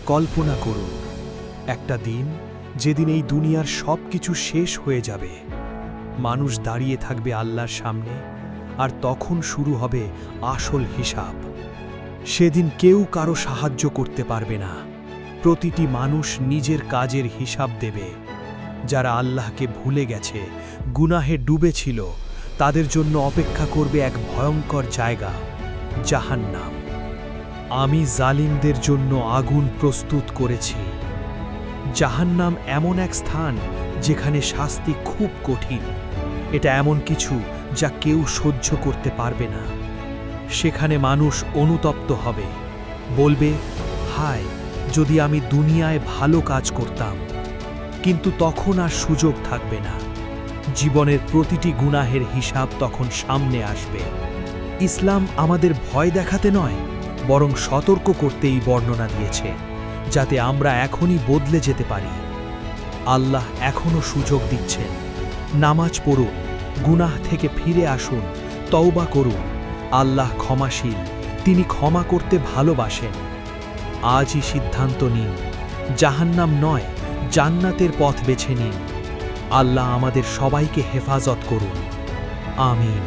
কল্পনা করুন একটা দিন যেদিন এই দুনিয়ার সব কিছু শেষ হয়ে যাবে, মানুষ দাঁড়িয়ে থাকবে আল্লাহর সামনে, আর তখন শুরু হবে আসল হিসাব। সেদিন কেউ কারো সাহায্য করতে পারবে না, প্রতিটি মানুষ নিজের কাজের হিসাব দেবে। যারা আল্লাহকে ভুলে গেছে, গুনাহে ডুবেছিল, তাদের জন্য অপেক্ষা করবে এক ভয়ঙ্কর জায়গা, জাহান্নাম। আমি জালিমদের জন্য আগুন প্রস্তুত করেছি। জাহান্নাম এমন এক স্থান যেখানে শাস্তি খুব কঠিন। এটা এমন কিছু যা কেউ সহ্য করতে পারবে না। সেখানে মানুষ অনুতপ্ত হবে, বলবে, হায় যদি আমি দুনিয়ায় ভালো কাজ করতাম। কিন্তু তখন আর সুযোগ থাকবে না। জীবনের প্রতিটি গুনাহের হিসাব তখন সামনে আসবে। ইসলাম আমাদের ভয় দেখাতে নয়, বরং সতর্ক করতেই বর্ণনা দিয়েছে, যাতে আমরা এখনই বদলে যেতে পারি। আল্লাহ এখনও সুযোগ দিচ্ছেন। নামাজ পড়ুন, গুনাহ থেকে ফিরে আসুন, তওবা করুন। আল্লাহ ক্ষমাশীল, তিনি ক্ষমা করতে ভালোবাসেন। আজই সিদ্ধান্ত নিন, জাহান্নাম নয়, জান্নাতের পথ বেছে নিন। আল্লাহ আমাদের সবাইকে হেফাজত করুন। আমিন।